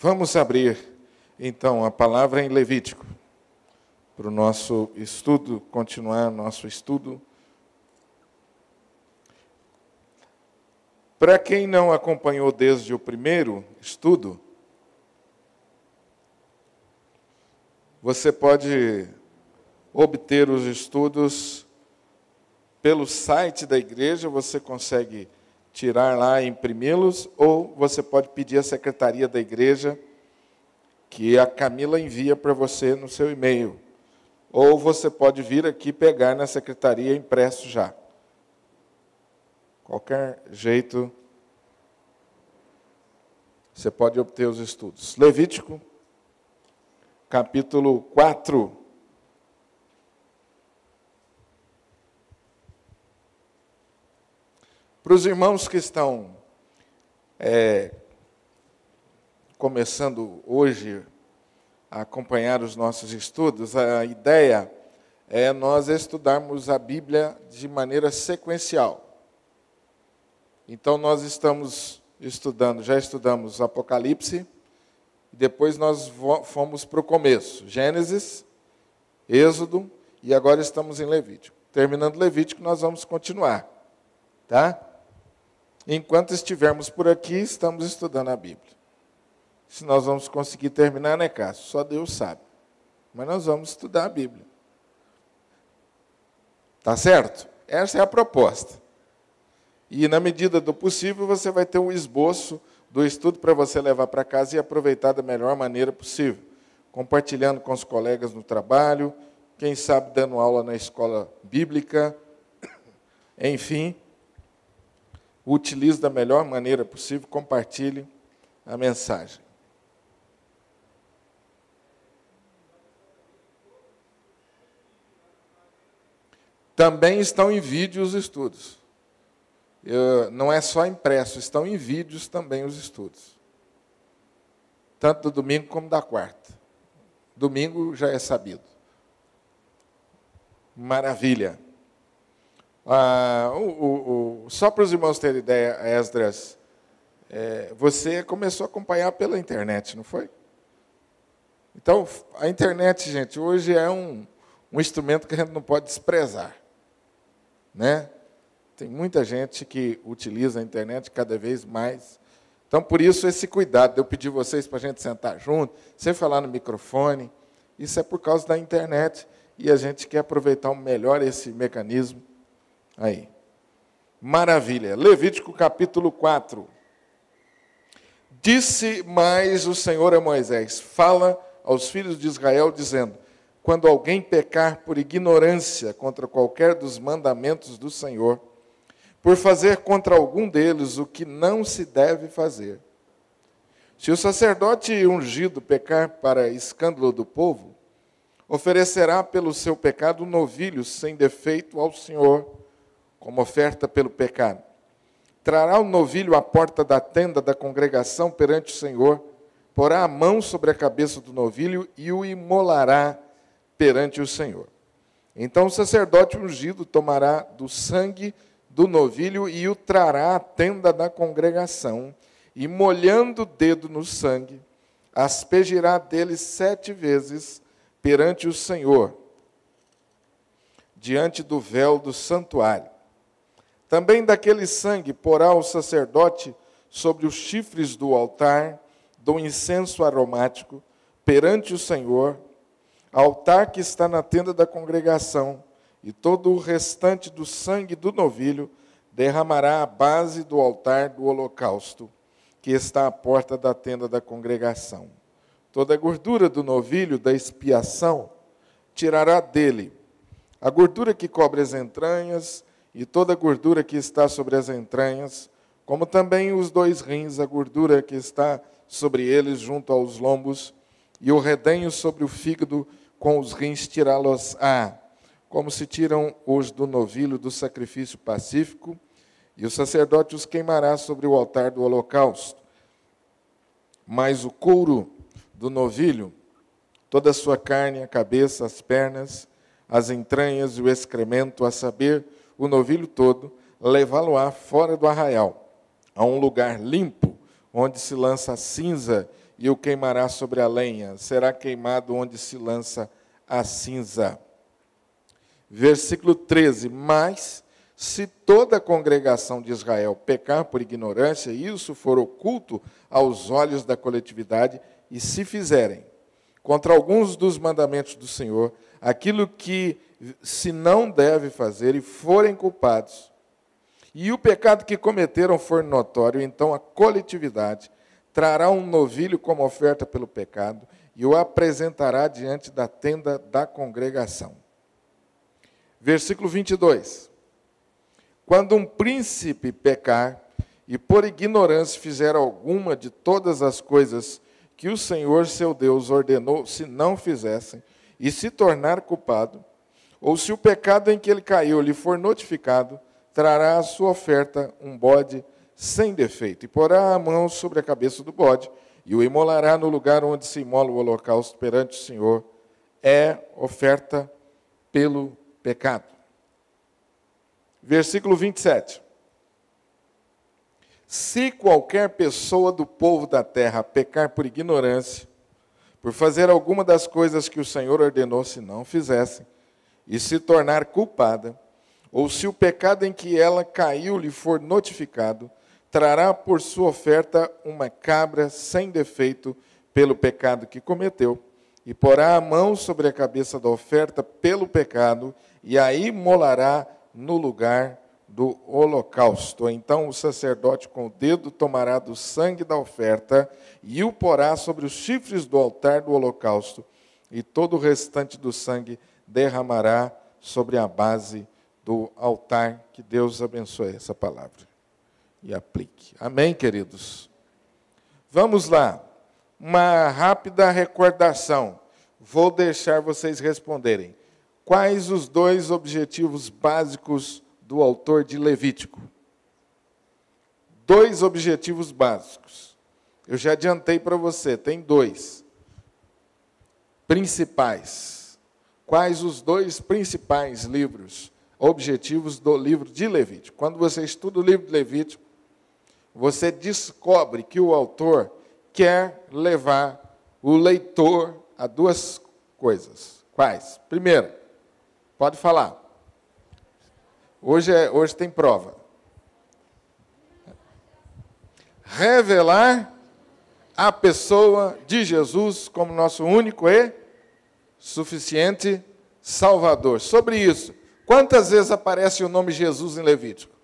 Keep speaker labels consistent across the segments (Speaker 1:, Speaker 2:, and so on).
Speaker 1: Vamos abrir, então, a palavra em Levítico, para o nosso estudo, continuar nosso estudo. Para quem não acompanhou desde o primeiro estudo, você pode obter os estudos pelo site da igreja, você consegue tirar lá e imprimi-los, ou você pode pedir à secretaria da igreja, que a Camila envia para você no seu e-mail. Ou você pode vir aqui pegar na secretaria impresso já. Qualquer jeito, você pode obter os estudos. Levítico, capítulo 4. Para os irmãos que estão começando hoje a acompanhar os nossos estudos, a ideia é nós estudarmos a Bíblia de maneira sequencial. Então, nós estamos já estudamos Apocalipse, depois nós fomos para o começo, Gênesis, Êxodo, e agora estamos em Levítico. Terminando Levítico, nós vamos continuar, tá? Enquanto estivermos por aqui, estamos estudando a Bíblia. Se nós vamos conseguir terminar, né, Cássio? Só Deus sabe. Mas nós vamos estudar a Bíblia. Tá certo? Essa é a proposta. E, na medida do possível, você vai ter um esboço do estudo para você levar para casa e aproveitar da melhor maneira possível. Compartilhando com os colegas no trabalho, quem sabe dando aula na escola bíblica, enfim. Utilize da melhor maneira possível, compartilhe a mensagem. Também estão em vídeo os estudos. Não é só impresso, estão em vídeos também os estudos. Tanto do domingo como da quarta. Domingo já é sabido. Maravilha. Só para os irmãos terem ideia, Esdras, você começou a acompanhar pela internet, não foi? Então, a internet, gente, hoje é um instrumento que a gente não pode desprezar, né? Tem muita gente que utiliza a internet cada vez mais. Então, por isso, esse cuidado de eu pedir vocês para a gente sentar junto, sem falar no microfone, isso é por causa da internet, e a gente quer aproveitar melhor esse mecanismo. Aí. Maravilha. Levítico capítulo 4. Disse mais o Senhor a Moisés: fala aos filhos de Israel, dizendo: quando alguém pecar por ignorância contra qualquer dos mandamentos do Senhor, por fazer contra algum deles o que não se deve fazer, se o sacerdote ungido pecar para escândalo do povo, oferecerá pelo seu pecado um novilho sem defeito ao Senhor, como oferta pelo pecado. Trará o novilho à porta da tenda da congregação perante o Senhor, porá a mão sobre a cabeça do novilho e o imolará perante o Senhor. Então o sacerdote ungido tomará do sangue do novilho e o trará à tenda da congregação, e molhando o dedo no sangue, aspergirá dele 7 vezes perante o Senhor, diante do véu do santuário. Também daquele sangue porá o sacerdote sobre os chifres do altar do incenso aromático, perante o Senhor, altar que está na tenda da congregação, e todo o restante do sangue do novilho derramará à base do altar do holocausto, que está à porta da tenda da congregação. Toda a gordura do novilho da expiação tirará dele, a gordura que cobre as entranhas, e toda a gordura que está sobre as entranhas, como também os 2 rins, a gordura que está sobre eles junto aos lombos, e o redenho sobre o fígado, com os rins tirá-los-á, como se tiram os do novilho do sacrifício pacífico, e o sacerdote os queimará sobre o altar do holocausto. Mas o couro do novilho, toda a sua carne, a cabeça, as pernas, as entranhas e o excremento, a saber, o novilho todo, levá-lo-á fora do arraial, a um lugar limpo, onde se lança a cinza e o queimará sobre a lenha. Será queimado onde se lança a cinza. Versículo 13. Mas, se toda a congregação de Israel pecar por ignorância, e isso for oculto aos olhos da coletividade, e se fizerem contra alguns dos mandamentos do Senhor, aquilo que se não deve fazer, e forem culpados, e o pecado que cometeram for notório, então a coletividade trará um novilho como oferta pelo pecado, e o apresentará diante da tenda da congregação. Versículo 22. Quando um príncipe pecar, e por ignorância fizer alguma de todas as coisas que o Senhor seu Deus ordenou, se não fizessem, e se tornar culpado, ou se o pecado em que ele caiu lhe for notificado, trará a sua oferta um bode sem defeito, e porá a mão sobre a cabeça do bode, e o imolará no lugar onde se imola o holocausto perante o Senhor. É oferta pelo pecado. Versículo 27. Se qualquer pessoa do povo da terra pecar por ignorância, por fazer alguma das coisas que o Senhor ordenou se não fizessem, e se tornar culpada, ou se o pecado em que ela caiu lhe for notificado, trará por sua oferta uma cabra sem defeito pelo pecado que cometeu, e porá a mão sobre a cabeça da oferta pelo pecado, e a imolará no lugar do holocausto. Então o sacerdote com o dedo tomará do sangue da oferta e o porá sobre os chifres do altar do holocausto, e todo o restante do sangue derramará sobre a base do altar. Que Deus abençoe essa palavra e aplique. Amém, queridos? Vamos lá. Uma rápida recordação. Vou deixar vocês responderem. Quais os dois objetivos básicos do autor de Levítico? Dois objetivos básicos. Eu já adiantei para você, tem dois principais. Quais os dois principais objetivos do livro de Levítico? Quando você estuda o livro de Levítico, você descobre que o autor quer levar o leitor a duas coisas. Quais? Primeiro, pode falar. Hoje tem prova. Revelar a pessoa de Jesus como nosso único e suficiente Salvador. Sobre isso, quantas vezes aparece o nome Jesus em Levítico?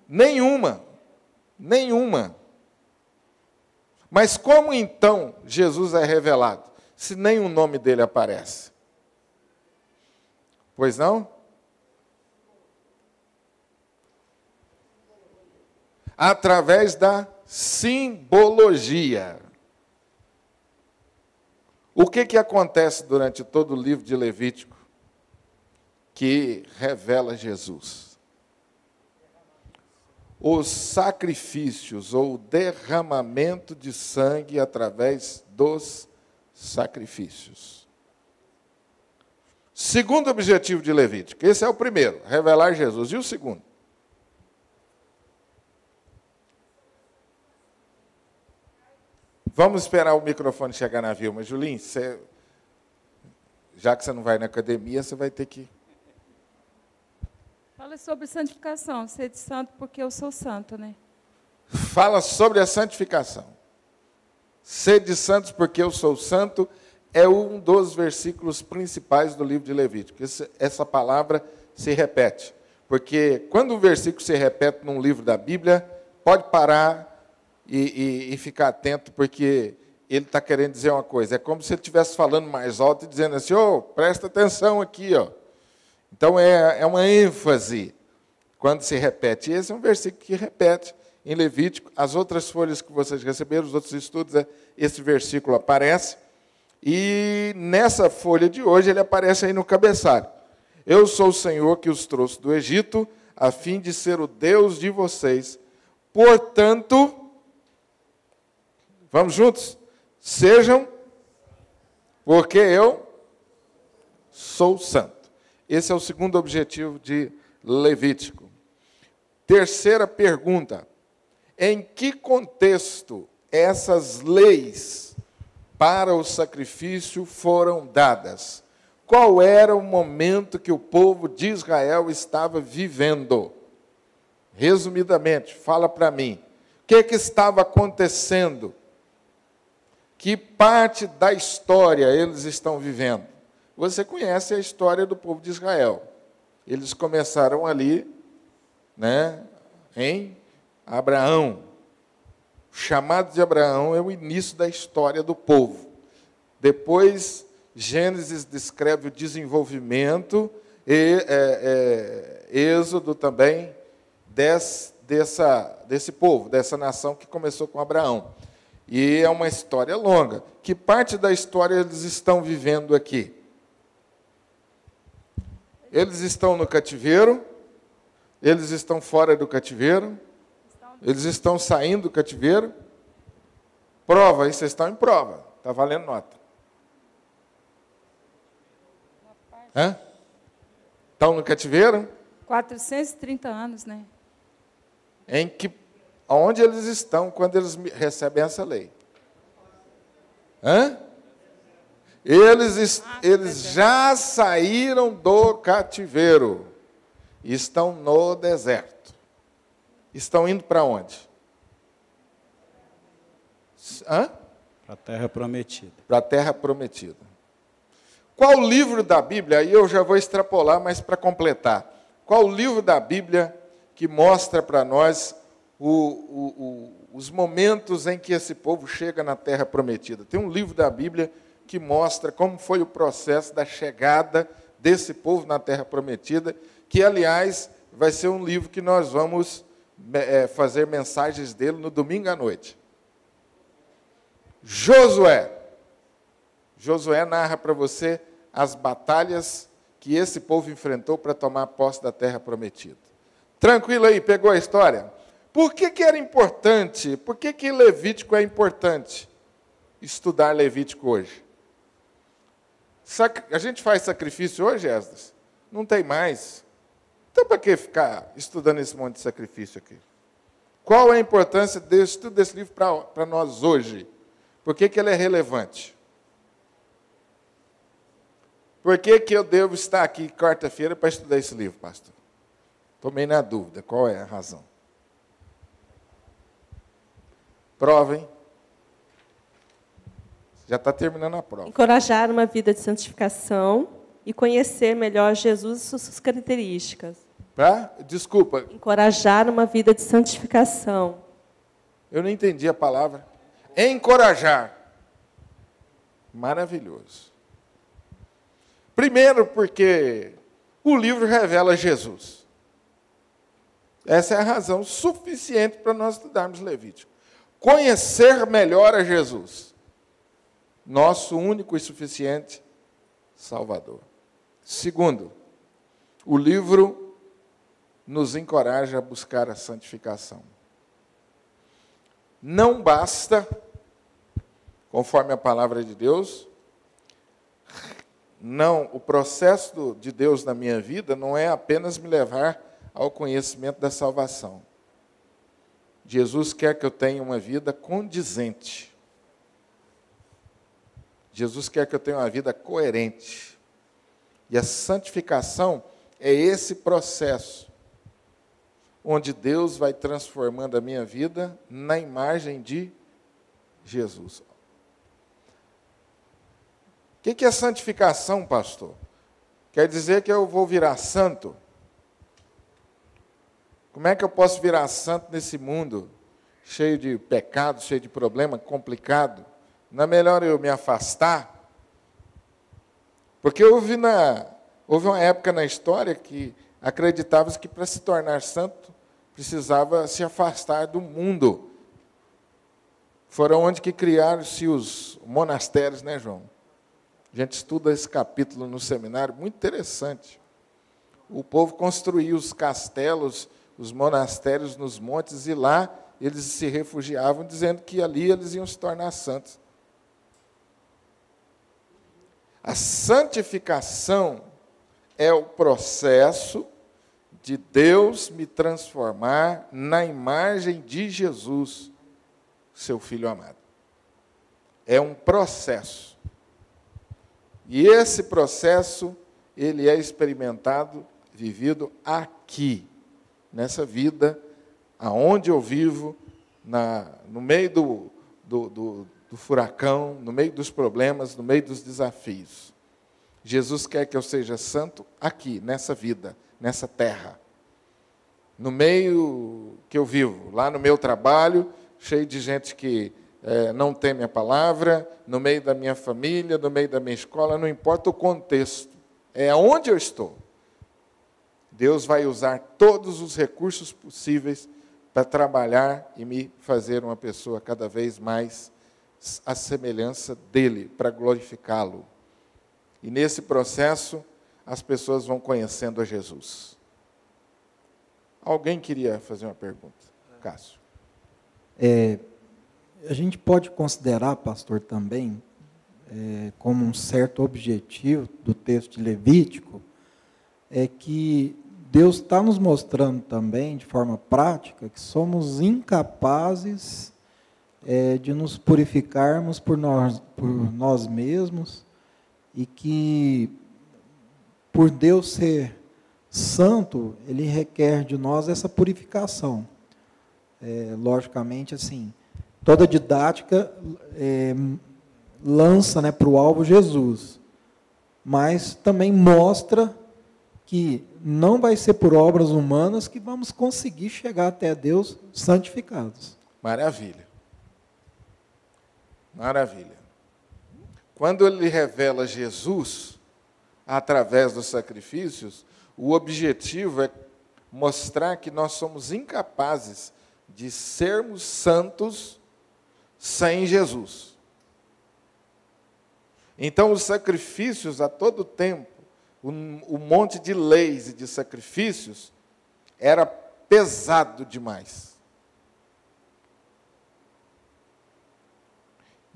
Speaker 1: Nenhuma. Nenhuma. Mas como então Jesus é revelado, se nem o nome dele aparece? Pois não? Através da simbologia. O que acontece durante todo o livro de Levítico que revela Jesus? Os sacrifícios, ou o derramamento de sangue através dos sacrifícios. Segundo objetivo de Levítico, esse é o primeiro, revelar Jesus. E o segundo? Vamos esperar o microfone chegar na Vilma. Julinho, já que você não vai na academia, você vai ter que...
Speaker 2: Fala sobre santificação, ser de santo porque eu sou santo, né?
Speaker 1: Fala sobre a santificação. Ser de santos porque eu sou santo é um dos versículos principais do livro de Levítico. Essa palavra se repete. Porque quando um versículo se repete num livro da Bíblia, pode parar e ficar atento, porque ele está querendo dizer uma coisa. É como se ele estivesse falando mais alto e dizendo assim, presta atenção aqui, ó. Então, é uma ênfase quando se repete. Esse é um versículo que repete em Levítico. As outras folhas que vocês receberam, os outros estudos, esse versículo aparece. E nessa folha de hoje, ele aparece aí no cabeçalho. Eu sou o Senhor que os trouxe do Egito, a fim de ser o Deus de vocês. Portanto, vamos juntos? Sejam, porque eu sou santo. Esse é o segundo objetivo de Levítico. Terceira pergunta. Em que contexto essas leis para o sacrifício foram dadas? Qual era o momento que o povo de Israel estava vivendo? Resumidamente, fala para mim. O que estava acontecendo? Que parte da história eles estão vivendo? Você conhece a história do povo de Israel. Eles começaram ali, em Abraão. O chamado de Abraão é o início da história do povo. Depois, Gênesis descreve o desenvolvimento e Êxodo também desse povo, dessa nação que começou com Abraão. E é uma história longa. Que parte da história eles estão vivendo aqui? Eles estão no cativeiro? Eles estão fora do cativeiro? Eles estão saindo do cativeiro? Prova, aí vocês estão em prova. Está valendo nota. Hã? Estão no cativeiro?
Speaker 2: 430 anos, né?
Speaker 1: Onde eles estão quando eles recebem essa lei? Hã? Eles já saíram do cativeiro. Estão no deserto. Estão indo para onde? Hã?
Speaker 3: Para a terra prometida.
Speaker 1: Para a terra prometida. Qual livro da Bíblia, aí eu já vou extrapolar, mas para completar. Qual livro da Bíblia que mostra para nós os momentos em que esse povo chega na terra prometida? Tem um livro da Bíblia que mostra como foi o processo da chegada desse povo na terra prometida, que, aliás, vai ser um livro que nós vamos fazer mensagens dele no domingo à noite. Josué. Josué narra para você as batalhas que esse povo enfrentou para tomar posse da terra prometida. Tranquilo aí, pegou a história? Por que era importante? Por que Levítico é importante estudar Levítico hoje? A gente faz sacrifício hoje, Esdras? Não tem mais. Então, para que ficar estudando esse monte de sacrifício aqui? Qual é a importância do estudo desse livro para nós hoje? Por que ele é relevante? Por que eu devo estar aqui quarta-feira para estudar esse livro, pastor? Estou meio na dúvida. Qual é a razão? Prova, hein? Já está terminando a prova.
Speaker 4: Encorajar uma vida de santificação e conhecer melhor Jesus e suas características.
Speaker 1: Desculpa.
Speaker 4: Encorajar uma vida de santificação.
Speaker 1: Eu não entendi a palavra. Encorajar. Maravilhoso. Primeiro, porque o livro revela Jesus. Essa é a razão suficiente para nós estudarmos Levítico. Conhecer melhor a Jesus. Nosso único e suficiente Salvador. Segundo, o livro nos encoraja a buscar a santificação. Não basta, conforme a palavra de Deus, o processo de Deus na minha vida não é apenas me levar ao conhecimento da salvação. Jesus quer que eu tenha uma vida condizente. Jesus quer que eu tenha uma vida coerente. E a santificação é esse processo, onde Deus vai transformando a minha vida na imagem de Jesus. O que é santificação, pastor? Quer dizer que eu vou virar santo? Como é que eu posso virar santo nesse mundo cheio de pecados, cheio de problema, complicado? Não é melhor eu me afastar? Porque houve uma época na história que acreditava-se que para se tornar santo precisava se afastar do mundo. Foram onde que criaram-se os monastérios, né, João? A gente estuda esse capítulo no seminário, muito interessante. O povo construía os castelos, os monastérios nos montes, e lá eles se refugiavam, dizendo que ali eles iam se tornar santos. A santificação é o processo de Deus me transformar na imagem de Jesus, seu Filho amado. É um processo. E esse processo, ele é experimentado, vivido aqui, nessa vida, aonde eu vivo, no meio do furacão, no meio dos problemas, no meio dos desafios. Jesus quer que eu seja santo aqui, nessa vida, nessa terra. No meio que eu vivo, lá no meu trabalho, cheio de gente que não teme a palavra, no meio da minha família, no meio da minha escola, não importa o contexto, é onde eu estou. Deus vai usar todos os recursos possíveis para trabalhar e me fazer uma pessoa cada vez mais à semelhança dele, para glorificá-lo. E nesse processo, as pessoas vão conhecendo a Jesus. Alguém queria fazer uma pergunta? Cássio.
Speaker 5: A gente pode considerar, pastor, também, como um certo objetivo do texto de Levítico, é que Deus está nos mostrando também, de forma prática, que somos incapazes de nos purificarmos por nós mesmos, e que, por Deus ser santo, Ele requer de nós essa purificação. Logicamente, assim, toda didática lança para o alvo Jesus, mas também mostra que não vai ser por obras humanas que vamos conseguir chegar até Deus santificados.
Speaker 1: Maravilha. Maravilha. Quando ele revela Jesus, através dos sacrifícios, o objetivo é mostrar que nós somos incapazes de sermos santos sem Jesus. Então, os sacrifícios, a todo tempo, um monte de leis e de sacrifícios, era pesado demais.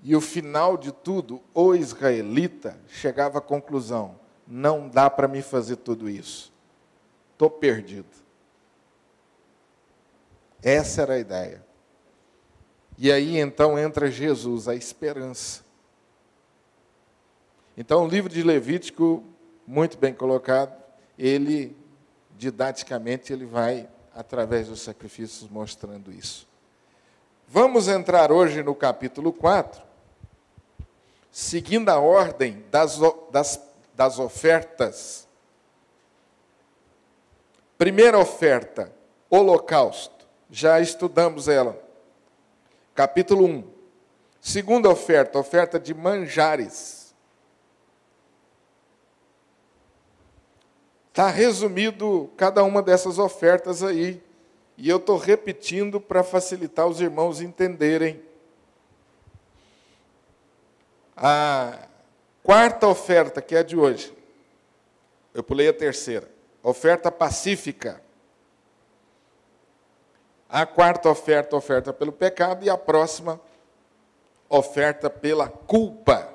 Speaker 1: E o final de tudo, o israelita chegava à conclusão: não dá para me fazer tudo isso. Estou perdido. Essa era a ideia. E aí então entra Jesus, a esperança. Então o livro de Levítico, muito bem colocado, ele, didaticamente, ele vai, através dos sacrifícios, mostrando isso. Vamos entrar hoje no capítulo 4, seguindo a ordem das ofertas. Primeira oferta, holocausto. Já estudamos ela. Capítulo 1. Segunda oferta, oferta de manjares. Está resumido cada uma dessas ofertas aí. E eu estou repetindo para facilitar os irmãos entenderem. A quarta oferta, que é a de hoje, eu pulei a terceira, oferta pacífica. A quarta oferta, oferta pelo pecado, e a próxima, oferta pela culpa.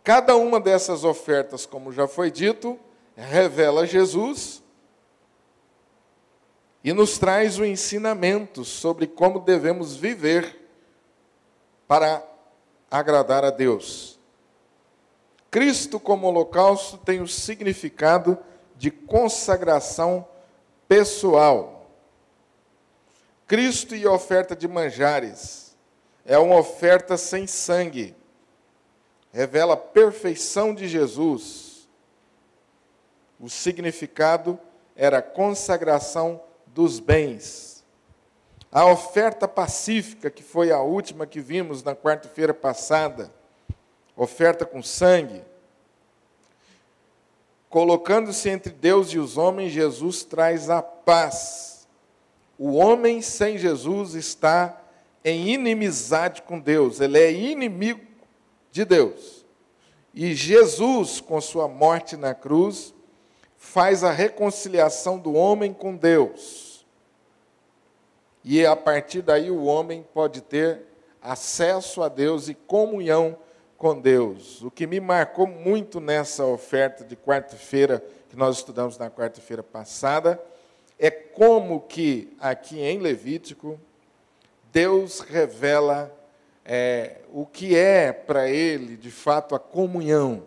Speaker 1: Cada uma dessas ofertas, como já foi dito, revela Jesus e nos traz o ensinamento sobre como devemos viver para agradar a Deus. Cristo como holocausto tem o significado de consagração pessoal. Cristo e a oferta de manjares é uma oferta sem sangue. Revela a perfeição de Jesus. O significado era consagração dos bens. A oferta pacífica, que foi a última que vimos na quarta-feira passada, oferta com sangue, colocando-se entre Deus e os homens, Jesus traz a paz. O homem sem Jesus está em inimizade com Deus, ele é inimigo de Deus. E Jesus, com sua morte na cruz, faz a reconciliação do homem com Deus. E a partir daí o homem pode ter acesso a Deus e comunhão com Deus. O que me marcou muito nessa oferta de quarta-feira, que nós estudamos na quarta-feira passada, é como que aqui em Levítico, Deus revela o que é para ele, de fato, a comunhão.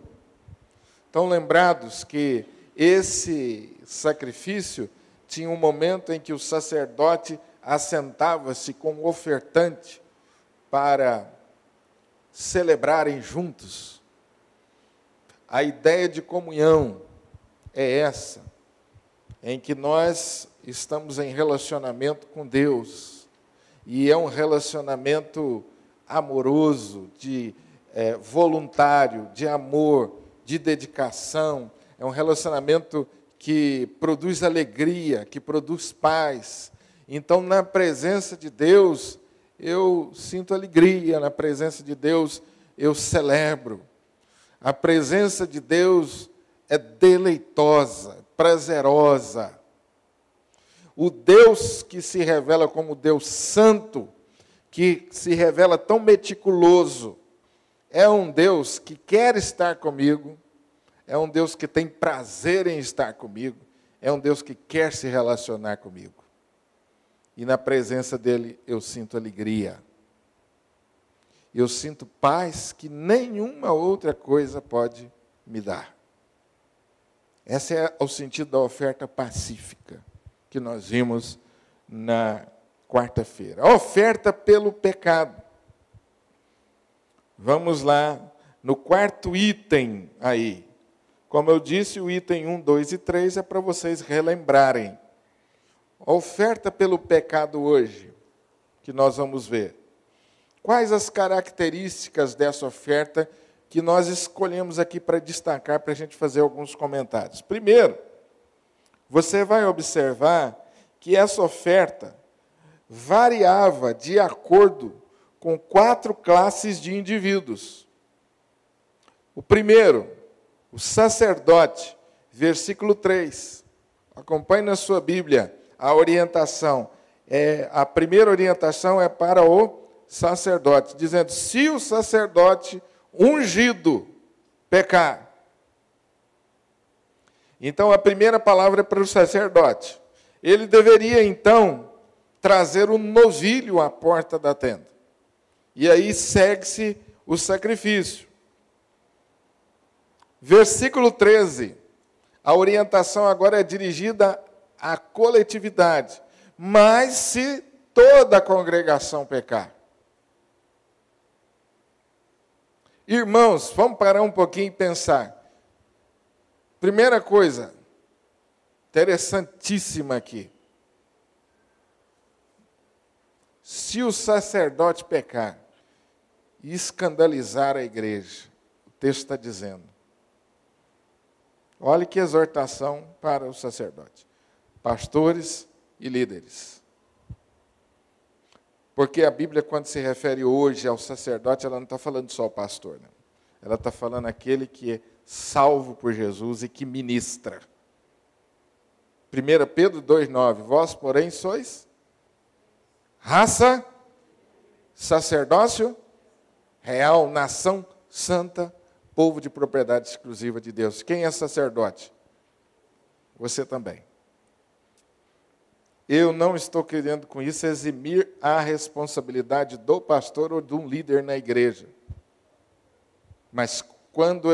Speaker 1: Estão lembrados que esse sacrifício tinha um momento em que o sacerdote assentava-se com o ofertante para celebrarem juntos. A ideia de comunhão é essa, em que nós estamos em relacionamento com Deus, e é um relacionamento amoroso, voluntário, de amor, de dedicação, é um relacionamento que produz alegria, que produz paz. Então, na presença de Deus, eu sinto alegria, na presença de Deus, eu celebro. A presença de Deus é deleitosa, prazerosa. O Deus que se revela como Deus santo, que se revela tão meticuloso, é um Deus que quer estar comigo, é um Deus que tem prazer em estar comigo, é um Deus que quer se relacionar comigo. E na presença dele eu sinto alegria. Eu sinto paz que nenhuma outra coisa pode me dar. Esse é o sentido da oferta pacífica que nós vimos na quarta-feira. A oferta pelo pecado. Vamos lá no quarto item aí. Como eu disse, o item 1, 2 e 3 é para vocês relembrarem. A oferta pelo pecado hoje, que nós vamos ver. Quais as características dessa oferta que nós escolhemos aqui para destacar, para a gente fazer alguns comentários? Primeiro, você vai observar que essa oferta variava de acordo com 4 classes de indivíduos. O primeiro, o sacerdote, versículo 3. Acompanhe na sua Bíblia a orientação. A primeira orientação é para o sacerdote, dizendo: se o sacerdote ungido pecar. Então, a primeira palavra é para o sacerdote. Ele deveria, então, trazer um novilho à porta da tenda. E aí segue-se o sacrifício. Versículo 13. A orientação agora é dirigida à coletividade. Mas se toda a congregação pecar. Irmãos, vamos parar um pouquinho e pensar. Primeira coisa, interessantíssima aqui. Se o sacerdote pecar e escandalizar a igreja, o texto está dizendo, olhe que exortação para o sacerdote, pastores e líderes. Porque a Bíblia, quando se refere hoje ao sacerdote, ela não está falando só ao pastor, né? Ela está falando aquele que é salvo por Jesus e que ministra. 1 Pedro 2,9, vós, porém, sois raça, sacerdócio, real, nação santa, povo de propriedade exclusiva de Deus. Quem é sacerdote? Você também. Eu não estou querendo com isso eximir a responsabilidade do pastor ou de um líder na igreja. Mas quando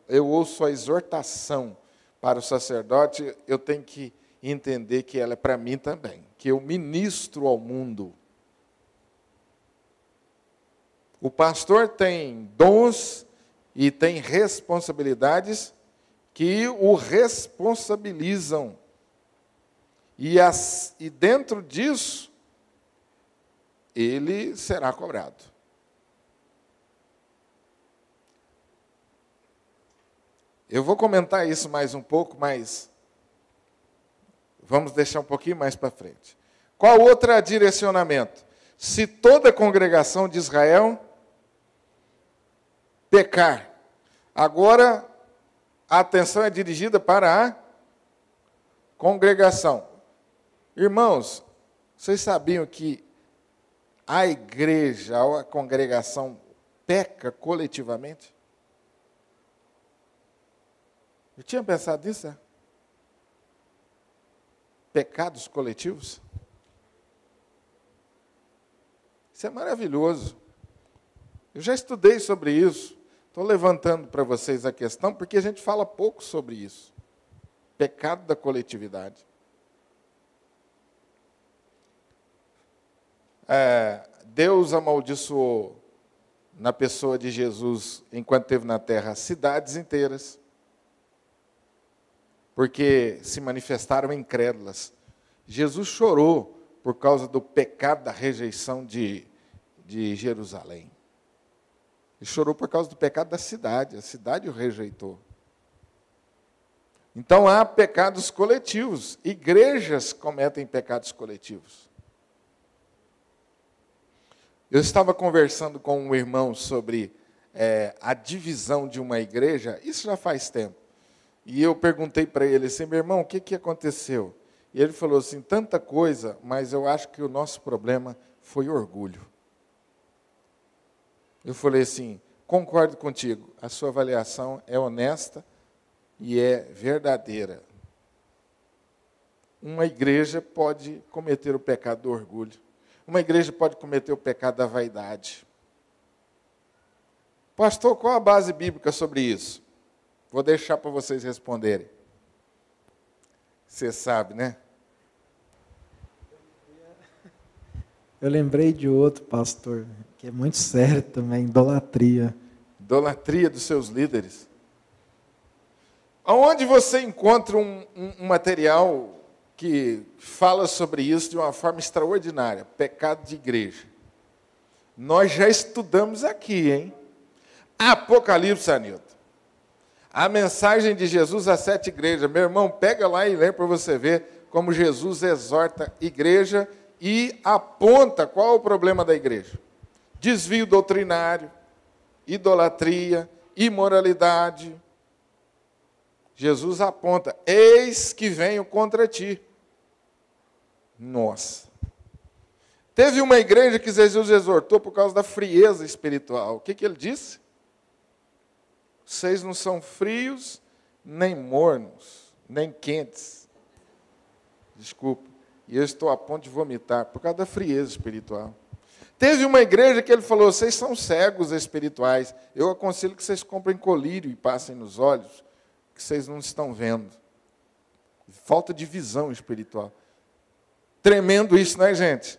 Speaker 1: eu ouço a exortação para o sacerdote, eu tenho que entender que ela é para mim também, que eu ministro ao mundo. O pastor tem dons e tem responsabilidades que o responsabilizam. E dentro disso, ele será cobrado. Eu vou comentar isso mais um pouco, mas vamos deixar um pouquinho mais para frente. Qual outro direcionamento? Se toda a congregação de Israel pecar, agora a atenção é dirigida para a congregação. Irmãos, vocês sabiam que a igreja, a congregação peca coletivamente? Eu tinha pensado nisso, né? Pecados coletivos? Isso é maravilhoso. Eu já estudei sobre isso. Estou levantando para vocês a questão, porque a gente fala pouco sobre isso. Pecado da coletividade. Deus amaldiçoou, na pessoa de Jesus, enquanto esteve na terra, cidades inteiras, porque se manifestaram incrédulas. Jesus chorou por causa do pecado da rejeição de Jerusalém. Ele chorou por causa do pecado da cidade, a cidade o rejeitou. Então há pecados coletivos, igrejas cometem pecados coletivos. Eu estava conversando com um irmão sobre a divisão de uma igreja, isso já faz tempo. E eu perguntei para ele assim, meu irmão, o que aconteceu? E ele falou assim, tanta coisa, mas eu acho que o nosso problema foi orgulho. Eu falei assim, concordo contigo, a sua avaliação é honesta e é verdadeira. Uma igreja pode cometer o pecado do orgulho. Uma igreja pode cometer o pecado da vaidade. Pastor, qual a base bíblica sobre isso? Vou deixar para vocês responderem. Você sabe, né?
Speaker 5: Eu lembrei de outro, pastor, que é muito sério também, idolatria.
Speaker 1: Idolatria dos seus líderes. Aonde você encontra um material que fala sobre isso de uma forma extraordinária? Pecado de igreja. Nós já estudamos aqui, hein? Apocalipse, Anilton. A mensagem de Jesus às 7 igrejas. Meu irmão, pega lá e lê para você ver como Jesus exorta a igreja e aponta qual é o problema da igreja. Desvio doutrinário, idolatria, imoralidade. Jesus aponta, eis que venho contra ti. Nossa. Teve uma igreja que Jesus exortou por causa da frieza espiritual. O que ele disse? Vocês não são frios, nem mornos, nem quentes. Desculpa. E eu estou a ponto de vomitar por causa da frieza espiritual. Teve uma igreja que ele falou, vocês são cegos espirituais. Eu aconselho que vocês comprem colírio e passem nos olhos, que vocês não estão vendo. Falta de visão espiritual. Tremendo isso, né, gente?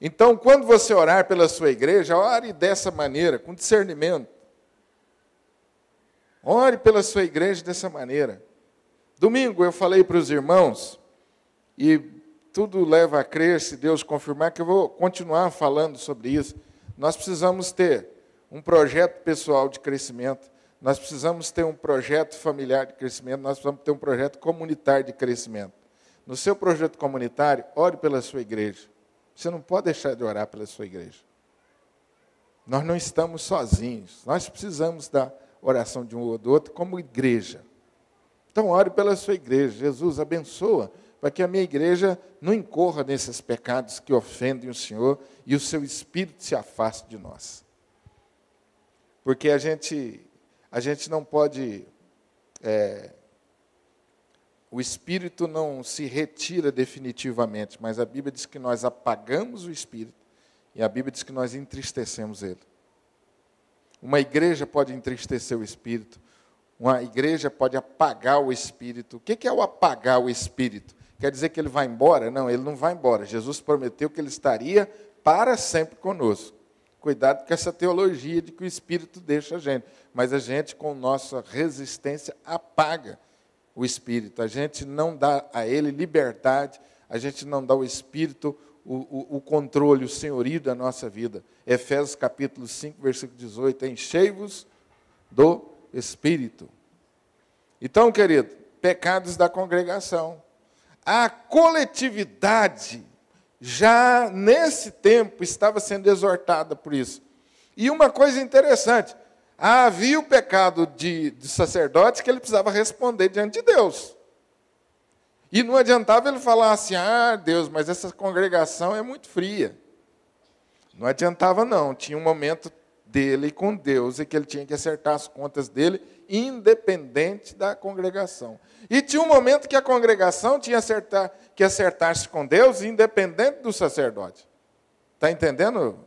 Speaker 1: Então, quando você orar pela sua igreja, ore dessa maneira, com discernimento. Ore pela sua igreja dessa maneira. Domingo eu falei para os irmãos, e tudo leva a crer, se Deus confirmar, que eu vou continuar falando sobre isso. Nós precisamos ter um projeto pessoal de crescimento, nós precisamos ter um projeto familiar de crescimento, nós precisamos ter um projeto comunitário de crescimento. No seu projeto comunitário, ore pela sua igreja. Você não pode deixar de orar pela sua igreja. Nós não estamos sozinhos. Nós precisamos da oração de um ou do outro como igreja. Então, ore pela sua igreja. Jesus, abençoa, para que a minha igreja não incorra nesses pecados que ofendem o Senhor e o seu Espírito se afaste de nós. Porque a gente não pode... O Espírito não se retira definitivamente, mas a Bíblia diz que nós apagamos o Espírito e a Bíblia diz que nós entristecemos ele. Uma igreja pode entristecer o Espírito, uma igreja pode apagar o Espírito. O que é o apagar o Espírito? Quer dizer que ele vai embora? Não, ele não vai embora. Jesus prometeu que ele estaria para sempre conosco. Cuidado com essa teologia de que o Espírito deixa a gente, mas a gente, com nossa resistência, apaga o Espírito, a gente não dá a ele liberdade, a gente não dá ao Espírito o controle, o senhorio da nossa vida. Efésios capítulo 5, versículo 18, enchei-vos do Espírito. Então, querido, pecados da congregação. A coletividade, já nesse tempo, estava sendo exortada por isso. E uma coisa interessante, havia o pecado de sacerdotes que ele precisava responder diante de Deus. E não adiantava ele falar assim, Deus, mas essa congregação é muito fria. Não adiantava, não. Tinha um momento dele com Deus e que ele tinha que acertar as contas dele, independente da congregação. E tinha um momento que a congregação tinha que acertar-se com Deus, independente do sacerdote. Está entendendo?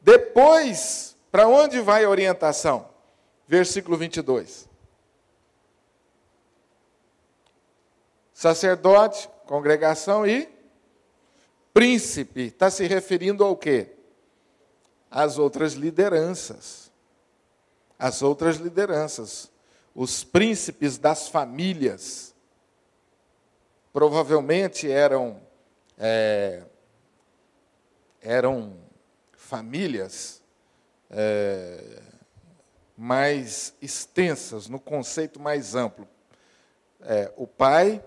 Speaker 1: Depois, para onde vai a orientação? Versículo 22. Sacerdote, congregação e príncipe. Está se referindo ao quê? Às outras lideranças. As outras lideranças. Os príncipes das famílias. Provavelmente eram famílias mais extensas, no conceito mais amplo. O pai,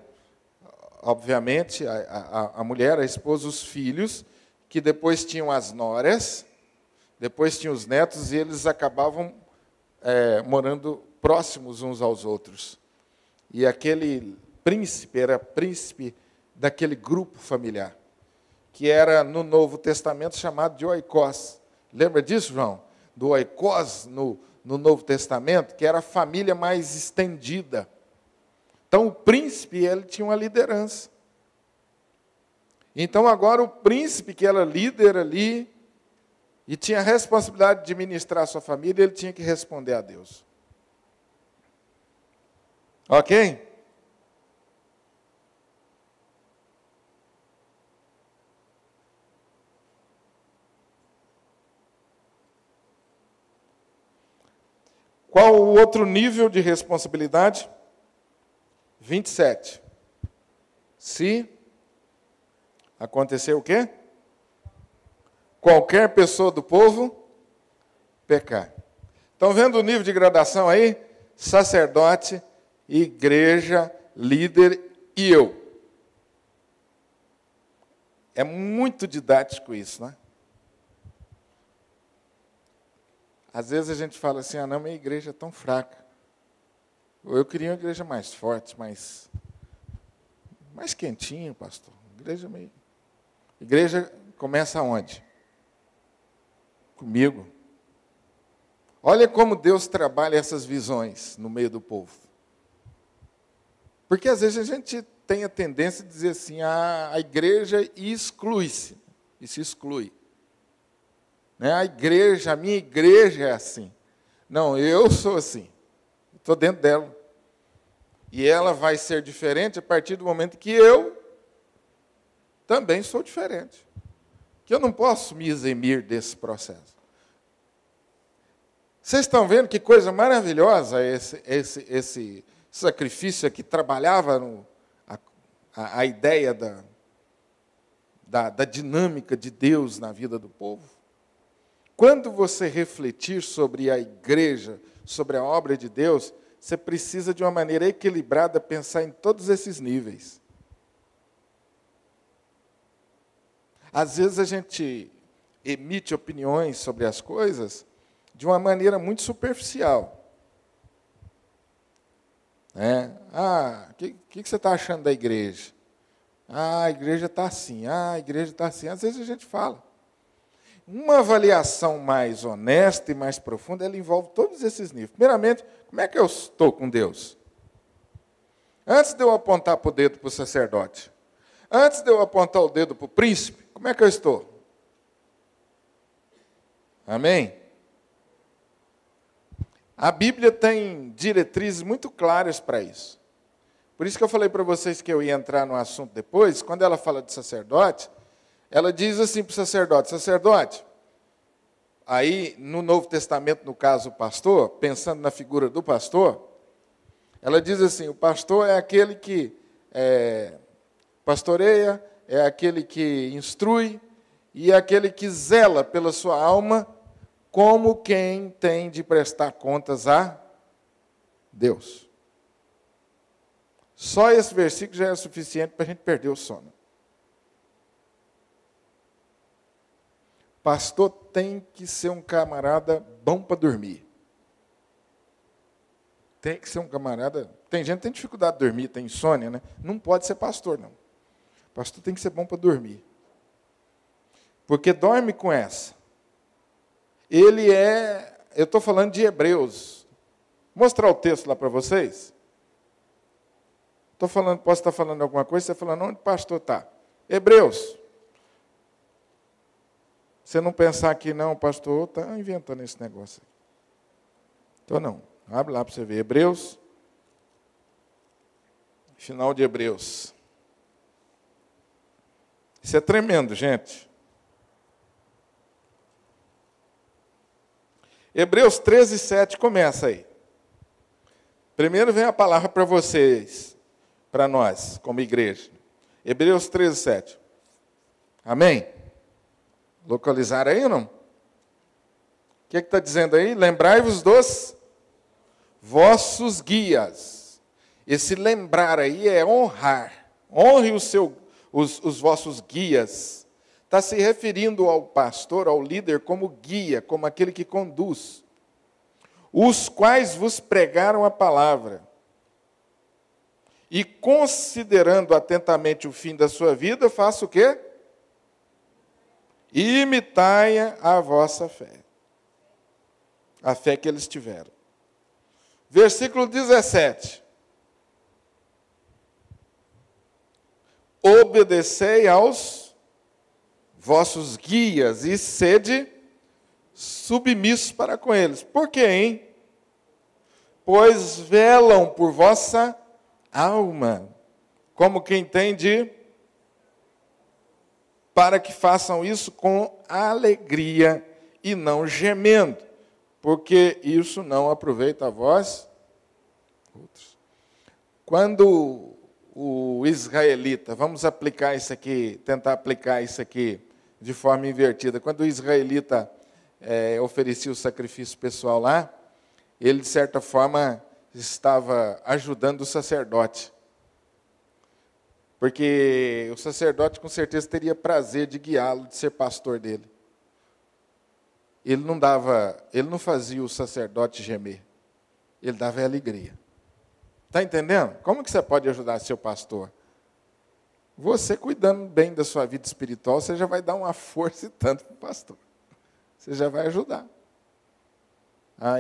Speaker 1: obviamente, a mulher, a esposa, os filhos, que depois tinham as noras, depois tinham os netos, e eles acabavam morando próximos uns aos outros. E aquele príncipe era príncipe daquele grupo familiar, que era no Novo Testamento chamado de oikos. Lembra disso, João? Do oikos no Novo Testamento, que era a família mais estendida. Então, o príncipe, ele tinha uma liderança. Então, agora, o príncipe, que era líder ali, e tinha a responsabilidade de administrar a sua família, ele tinha que responder a Deus. Ok? Qual o outro nível de responsabilidade? 27. Se acontecer o quê? Qualquer pessoa do povo pecar. Estão vendo o nível de gradação aí? Sacerdote, igreja, líder e eu. É muito didático isso, né? Às vezes a gente fala assim, não, minha igreja é tão fraca. Ou eu queria uma igreja mais forte, mais quentinha, pastor. Igreja começa onde? Comigo. Olha como Deus trabalha essas visões no meio do povo. Porque às vezes a gente tem a tendência de dizer assim, a igreja exclui-se, e se exclui. A minha igreja é assim. Não, eu sou assim. Estou dentro dela. E ela vai ser diferente a partir do momento que eu também sou diferente. Que eu não posso me eximir desse processo. Vocês estão vendo que coisa maravilhosa esse sacrifício que trabalhava a ideia da dinâmica de Deus na vida do povo? Quando você refletir sobre a igreja, sobre a obra de Deus, você precisa de uma maneira equilibrada pensar em todos esses níveis. Às vezes a gente emite opiniões sobre as coisas de uma maneira muito superficial. O que você está achando da igreja? A igreja está assim, a igreja está assim. Às vezes a gente fala. Uma avaliação mais honesta e mais profunda, ela envolve todos esses níveis. Primeiramente, como é que eu estou com Deus? Antes de eu apontar para o dedo para o sacerdote, antes de eu apontar o dedo para o príncipe, como é que eu estou? Amém? A Bíblia tem diretrizes muito claras para isso. Por isso que eu falei para vocês que eu ia entrar no assunto depois. Quando ela fala de sacerdote, ela diz assim para o sacerdote, aí no Novo Testamento, no caso o pastor, pensando na figura do pastor, ela diz assim, o pastor é aquele que pastoreia, é aquele que instrui, e é aquele que zela pela sua alma, como quem tem de prestar contas a Deus. Só esse versículo já é suficiente para a gente perder o sono. Pastor tem que ser um camarada bom para dormir. Tem que ser um camarada... Tem gente que tem dificuldade de dormir, tem insônia, né? Não pode ser pastor, não. Pastor tem que ser bom para dormir. Porque dorme com essa. Ele é, eu estou falando de Hebreus. Vou mostrar o texto lá para vocês. Posso estar falando alguma coisa, você falando, onde o pastor está? Hebreus. Você não pensar que não, o pastor está inventando esse negócio. Então não, abre lá para você ver. Hebreus. Final de Hebreus. Isso é tremendo, gente. Hebreus 13, 7 começa aí. Primeiro vem a palavra para vocês, para nós, como igreja. Hebreus 13, 7. Amém? Localizaram aí ou não? O que está dizendo aí? Lembrai-vos dos vossos guias. Esse lembrar aí é honrar. Honre os vossos guias. Está se referindo ao pastor, ao líder, como guia, como aquele que conduz. Os quais vos pregaram a palavra. E considerando atentamente o fim da sua vida, faça o quê? Imitai a vossa fé. A fé que eles tiveram. Versículo 17. Obedecei aos vossos guias e sede submissos para com eles. Por quê, hein? Pois velam por vossa alma, como quem tem para que façam isso com alegria e não gemendo, porque isso não aproveita a vós outros. Quando o israelita, vamos aplicar isso aqui, tentar aplicar isso aqui de forma invertida. Quando o israelita oferecia o sacrifício pessoal lá, ele, de certa forma, estava ajudando o sacerdote. Porque o sacerdote, com certeza, teria prazer de guiá-lo, de ser pastor dele. Ele não fazia o sacerdote gemer. Ele dava alegria. Está entendendo? Como que você pode ajudar seu pastor? Você cuidando bem da sua vida espiritual, você já vai dar uma força e tanto para o pastor. Você já vai ajudar.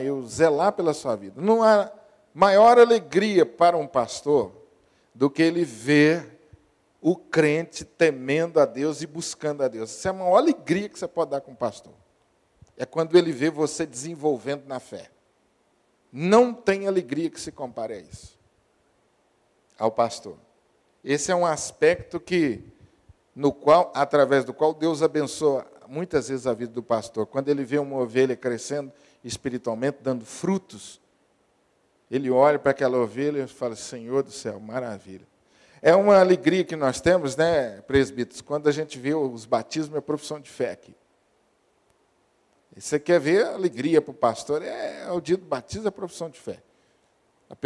Speaker 1: Eu zelar pela sua vida. Não há maior alegria para um pastor do que ele ver o crente temendo a Deus e buscando a Deus. Essa é a maior alegria que você pode dar com um pastor. É quando ele vê você desenvolvendo na fé. Não tem alegria que se compare a isso. Ao pastor. Esse é um aspecto através do qual Deus abençoa muitas vezes a vida do pastor. Quando ele vê uma ovelha crescendo espiritualmente, dando frutos, ele olha para aquela ovelha e fala, Senhor do céu, maravilha. É uma alegria que nós temos, né, presbíteros, quando a gente vê os batismos e a profissão de fé aqui. E você quer ver a alegria para o pastor, é o dia do batismo e a profissão de fé. A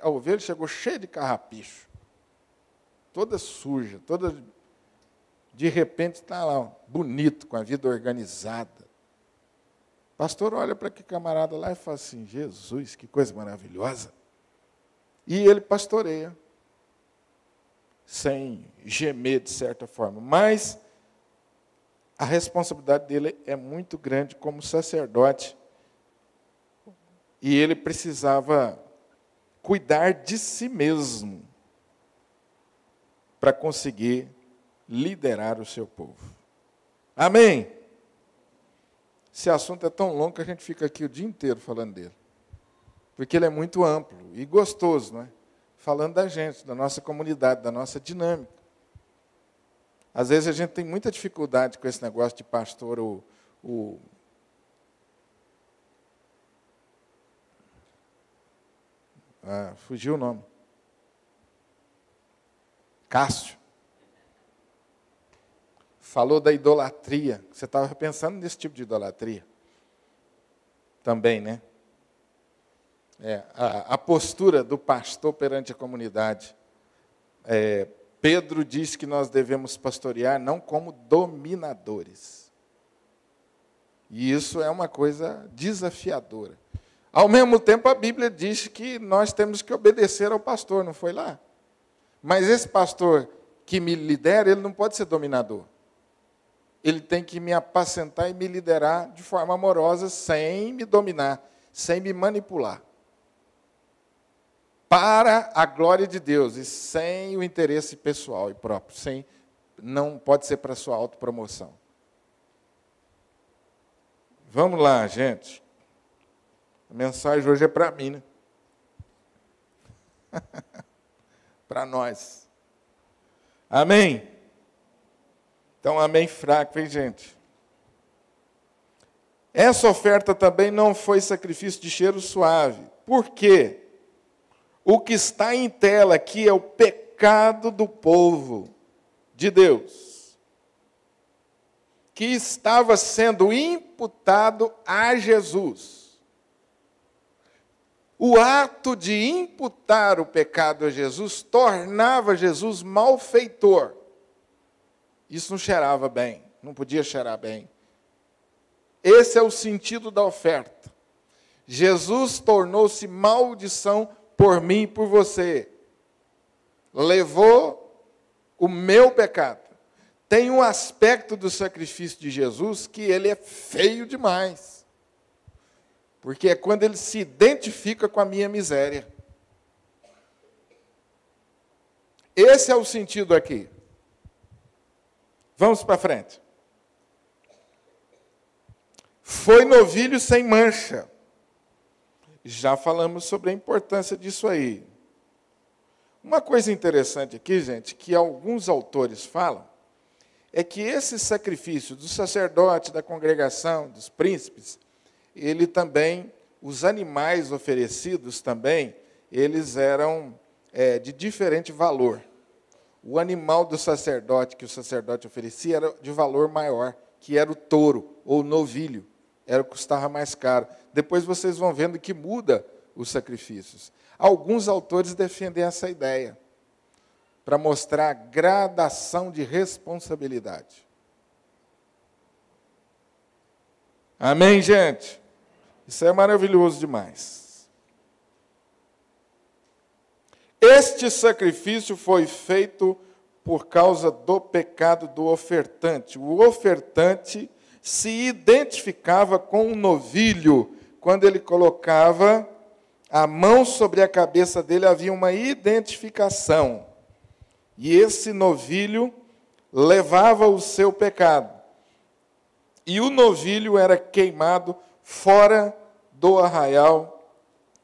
Speaker 1: ovelha chegou cheia de carrapicho, toda suja, de repente está lá, bonito, com a vida organizada. O pastor olha para aquele camarada lá e fala assim, Jesus, que coisa maravilhosa. E ele pastoreia, sem gemer de certa forma. Mas a responsabilidade dele é muito grande como sacerdote. E ele precisava cuidar de si mesmo para conseguir liderar o seu povo. Amém? Esse assunto é tão longo que a gente fica aqui o dia inteiro falando dele. Porque ele é muito amplo e gostoso, não é? Falando da gente, da nossa comunidade, da nossa dinâmica. Às vezes a gente tem muita dificuldade com esse negócio de pastor, fugiu o nome. Cássio. Falou da idolatria. Você estava pensando nesse tipo de idolatria? Também, né? A postura do pastor perante a comunidade. Pedro diz que nós devemos pastorear não como dominadores. E isso é uma coisa desafiadora. Ao mesmo tempo, a Bíblia diz que nós temos que obedecer ao pastor, não foi lá? Mas esse pastor que me lidera, ele não pode ser dominador. ele tem que me apacentar e me liderar de forma amorosa, sem me dominar, sem me manipular. Para a glória de Deus e sem o interesse pessoal e próprio, não pode ser para a sua autopromoção. Vamos lá, gente. A mensagem hoje é para mim, né? Para nós. Amém? Então, amém fraco, hein, gente? Essa oferta também não foi sacrifício de cheiro suave. Por quê? O que está em tela aqui é o pecado do povo de Deus, que estava sendo imputado a Jesus. O ato de imputar o pecado a Jesus tornava Jesus malfeitor. Isso não cheirava bem, não podia cheirar bem. Esse é o sentido da oferta. Jesus tornou-se maldição por mim e por você. Levou o meu pecado. Tem um aspecto do sacrifício de Jesus que ele é feio demais. Porque é quando ele se identifica com a minha miséria. Esse é o sentido aqui. Vamos para frente. Foi novilho sem mancha. Já falamos sobre a importância disso aí. Uma coisa interessante aqui, gente, que alguns autores falam, é que esse sacrifício do sacerdote, da congregação, dos príncipes, ele também, os animais oferecidos também, eles eram de diferente valor. O animal do sacerdote, que o sacerdote oferecia, era de valor maior, que era o touro, ou o novilho. Era o que custava mais caro. Depois vocês vão vendo que muda os sacrifícios. Alguns autores defendem essa ideia, para mostrar a gradação de responsabilidade. Amém, gente? Isso é maravilhoso demais. Este sacrifício foi feito por causa do pecado do ofertante. O ofertante se identificava com o novilho. Quando ele colocava a mão sobre a cabeça dele, havia uma identificação. E esse novilho levava o seu pecado. E o novilho era queimado fora do arraial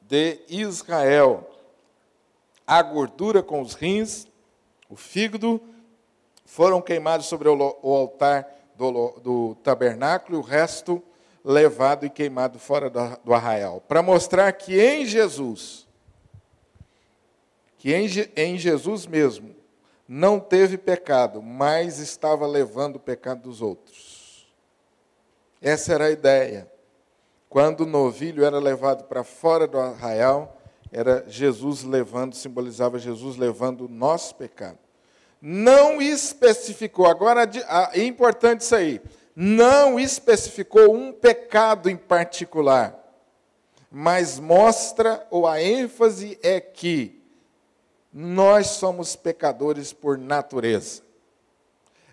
Speaker 1: de Israel. A gordura com os rins, o fígado, foram queimados sobre o altar do tabernáculo, e o resto levado e queimado fora do arraial. Para mostrar que em Jesus, em Jesus mesmo, não teve pecado, mas estava levando o pecado dos outros. Essa era a ideia. Quando o novilho era levado para fora do arraial, era Jesus levando, simbolizava Jesus levando o nosso pecado. Não especificou, agora é importante isso aí, não especificou um pecado em particular, mas mostra, ou a ênfase é que nós somos pecadores por natureza.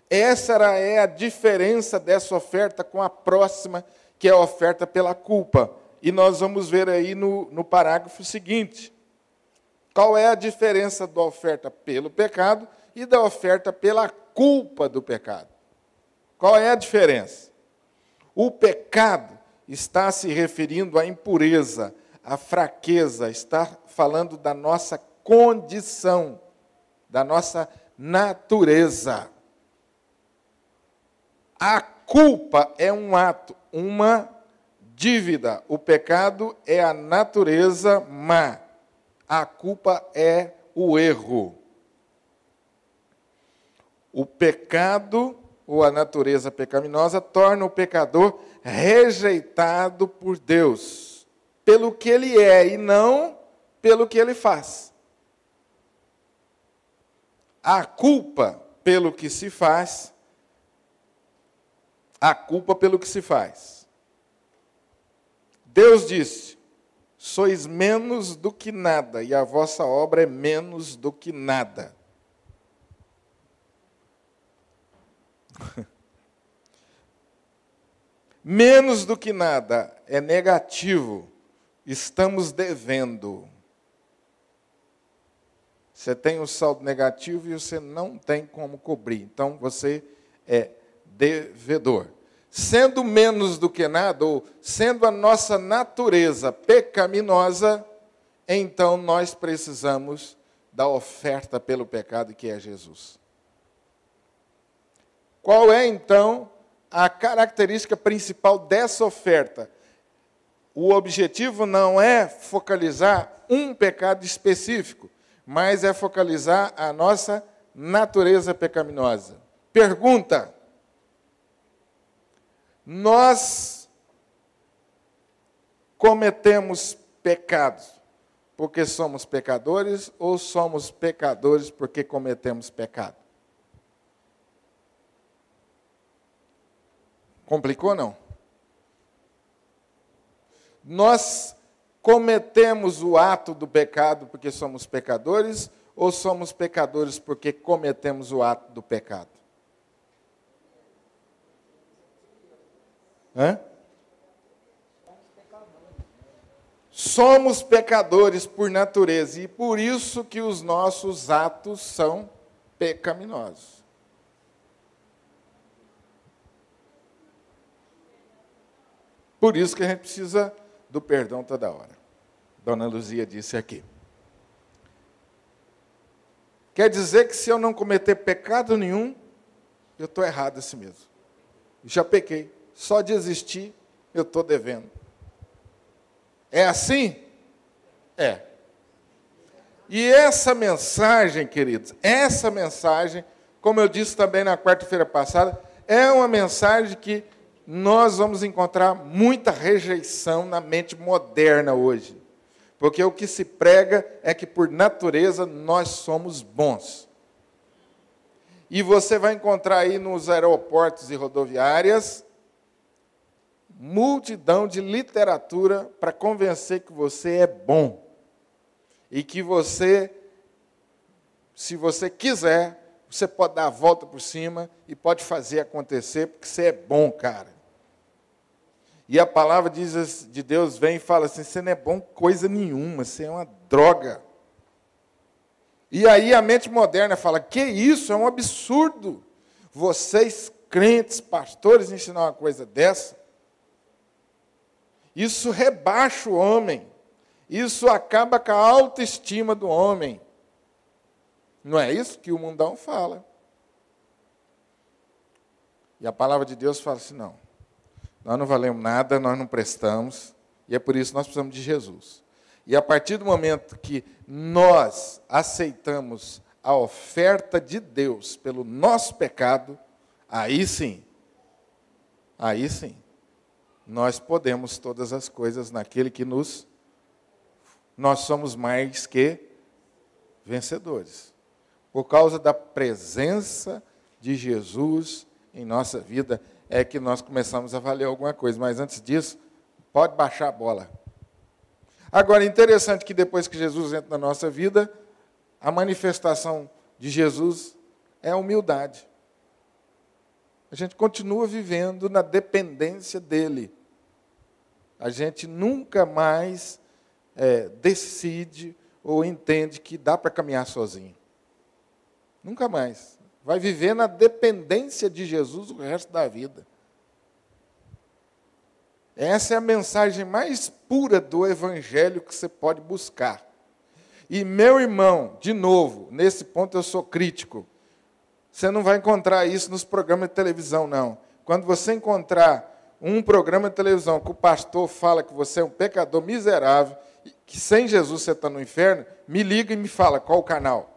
Speaker 1: Essa é a diferença dessa oferta com a próxima, que é a oferta pela culpa. E nós vamos ver aí no parágrafo seguinte. Qual é a diferença da oferta pelo pecado e da oferta pela culpa do pecado? Qual é a diferença? O pecado está se referindo à impureza, à fraqueza, está falando da nossa condição, da nossa natureza. A culpa é um ato, uma dívida. O pecado é a natureza má. A culpa é o erro. O pecado, ou a natureza pecaminosa, torna o pecador rejeitado por Deus, pelo que ele é e não pelo que ele faz. A culpa pelo que se faz, Deus disse: sois menos do que nada, e a vossa obra é menos do que nada. Menos do que nada é negativo. Estamos devendo. Você tem o saldo negativo e você não tem como cobrir. Então, você é devedor. Sendo menos do que nada, ou sendo a nossa natureza pecaminosa, então nós precisamos da oferta pelo pecado, que é Jesus. Qual é, então, a característica principal dessa oferta? O objetivo não é focalizar um pecado específico, mas é focalizar a nossa natureza pecaminosa. Pergunta: nós cometemos pecados porque somos pecadores ou somos pecadores porque cometemos pecado? Complicou, não? Nós cometemos o ato do pecado porque somos pecadores ou somos pecadores porque cometemos o ato do pecado? Hã? Somos pecadores por natureza e por isso que os nossos atos são pecaminosos. Por isso que a gente precisa do perdão toda hora. Dona Luzia disse aqui. Quer dizer que se eu não cometer pecado nenhum, eu estou errado assim mesmo. Já pequei. Só de existir, eu estou devendo. É assim? É. E essa mensagem, queridos, essa mensagem, como eu disse também na quarta-feira passada, é uma mensagem que nós vamos encontrar muita rejeição na mente moderna hoje. Porque o que se prega é que, por natureza, nós somos bons. E você vai encontrar aí nos aeroportos e rodoviárias multidão de literatura para convencer que você é bom. E que você, se você quiser, você pode dar a volta por cima e pode fazer acontecer, porque você é bom, cara. E a palavra de Deus vem e fala assim: você não é bom coisa nenhuma, você é uma droga. E aí a mente moderna fala: que isso, é um absurdo. Vocês, crentes, pastores, ensinar uma coisa dessa. Isso rebaixa o homem. Isso acaba com a autoestima do homem. Não é isso que o mundão fala. E a palavra de Deus fala assim: não. Nós não valemos nada, nós não prestamos, e é por isso que nós precisamos de Jesus. E a partir do momento que nós aceitamos a oferta de Deus pelo nosso pecado, aí sim, nós podemos todas as coisas naquele que nós somos mais que vencedores. Por causa da presença de Jesus em nossa vida, é que nós começamos a valer alguma coisa. Mas antes disso, pode baixar a bola. Agora, interessante que depois que Jesus entra na nossa vida, a manifestação de Jesus é a humildade. A gente continua vivendo na dependência dele. A gente nunca mais decide ou entende que dá para caminhar sozinho. Nunca mais. Vai viver na dependência de Jesus o resto da vida. Essa é a mensagem mais pura do Evangelho que você pode buscar. E, meu irmão, de novo, nesse ponto eu sou crítico. Você não vai encontrar isso nos programas de televisão, não. Quando você encontrar um programa de televisão que o pastor fala que você é um pecador miserável, que sem Jesus você está no inferno, me liga e me fala qual o canal.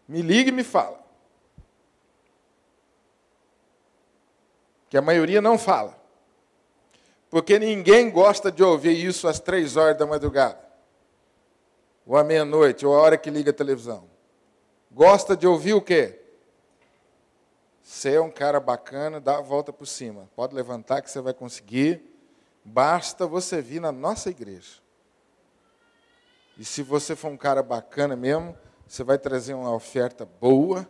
Speaker 1: Me liga e me fala. Que a maioria não fala. Porque ninguém gosta de ouvir isso às 3 horas da madrugada. Ou à meia-noite, ou à hora que liga a televisão. Gosta de ouvir o quê? Você é um cara bacana, dá a volta por cima. Pode levantar que você vai conseguir. Basta você vir na nossa igreja. E se você for um cara bacana mesmo, você vai trazer uma oferta boa,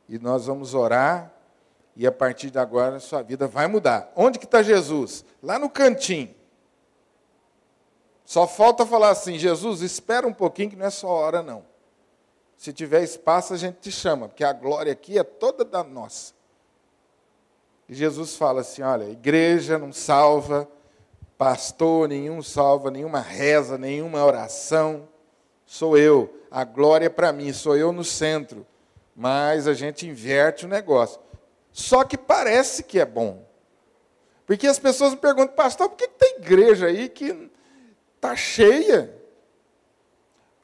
Speaker 1: e nós vamos orar, E a partir de agora, sua vida vai mudar. Onde que está Jesus? Lá no cantinho. Só falta falar assim, Jesus, espera um pouquinho que não é só hora, não. Se tiver espaço, a gente te chama, porque a glória aqui é toda da nossa. E Jesus fala assim, olha, igreja não salva, pastor nenhum salva, nenhuma reza, nenhuma oração. Sou eu, a glória é para mim, sou eu no centro. Mas a gente inverte o negócio. Só que parece que é bom. Porque as pessoas me perguntam, pastor, por que tem igreja aí que está cheia?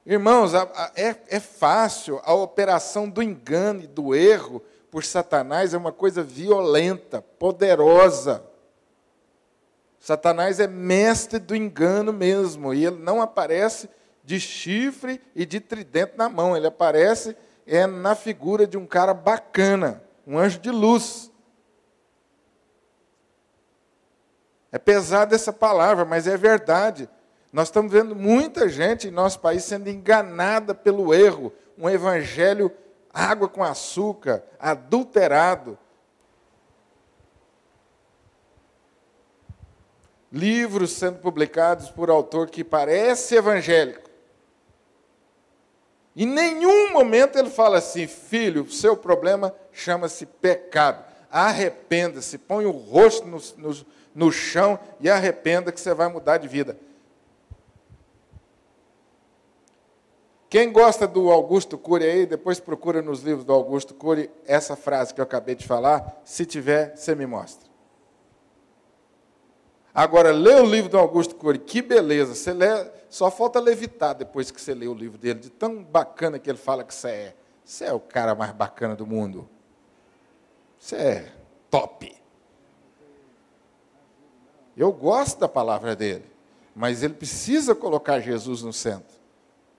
Speaker 1: Irmãos, é fácil, a operação do engano e do erro por Satanás é uma coisa violenta, poderosa. Satanás é mestre do engano mesmo, e ele não aparece de chifre e de tridente na mão, ele aparece na figura de um cara bacana, um anjo de luz. É pesada essa palavra, mas é verdade. Nós estamos vendo muita gente em nosso país sendo enganada pelo erro, um evangelho água com açúcar, adulterado. Livros sendo publicados por autor que parece evangélico. Em nenhum momento ele fala assim, filho, seu problema chama-se pecado. Arrependa-se, põe o rosto no chão e arrependa que você vai mudar de vida. Quem gosta do Augusto Cury aí, depois procura nos livros do Augusto Cury essa frase que eu acabei de falar, se tiver, você me mostra. Agora, lê o livro do Augusto Cury, que beleza, você lê, só falta levitar depois que você lê o livro dele, de tão bacana que ele fala que você é. Você é o cara mais bacana do mundo. Você é top. Eu gosto da palavra dele, mas ele precisa colocar Jesus no centro.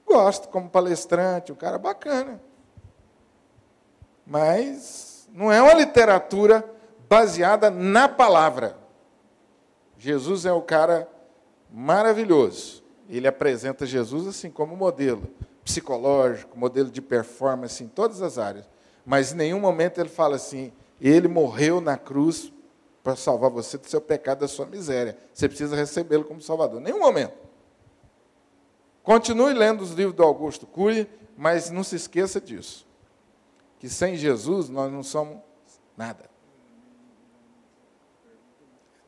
Speaker 1: Gosto como palestrante, um cara bacana. Mas não é uma literatura baseada na palavra. Jesus é o cara maravilhoso. Ele apresenta Jesus assim como modelo psicológico, modelo de performance em todas as áreas. Mas em nenhum momento ele fala assim, ele morreu na cruz para salvar você do seu pecado, da sua miséria. Você precisa recebê-lo como Salvador. Em nenhum momento. Continue lendo os livros do Augusto Cury, mas não se esqueça disso. Que sem Jesus nós não somos nada.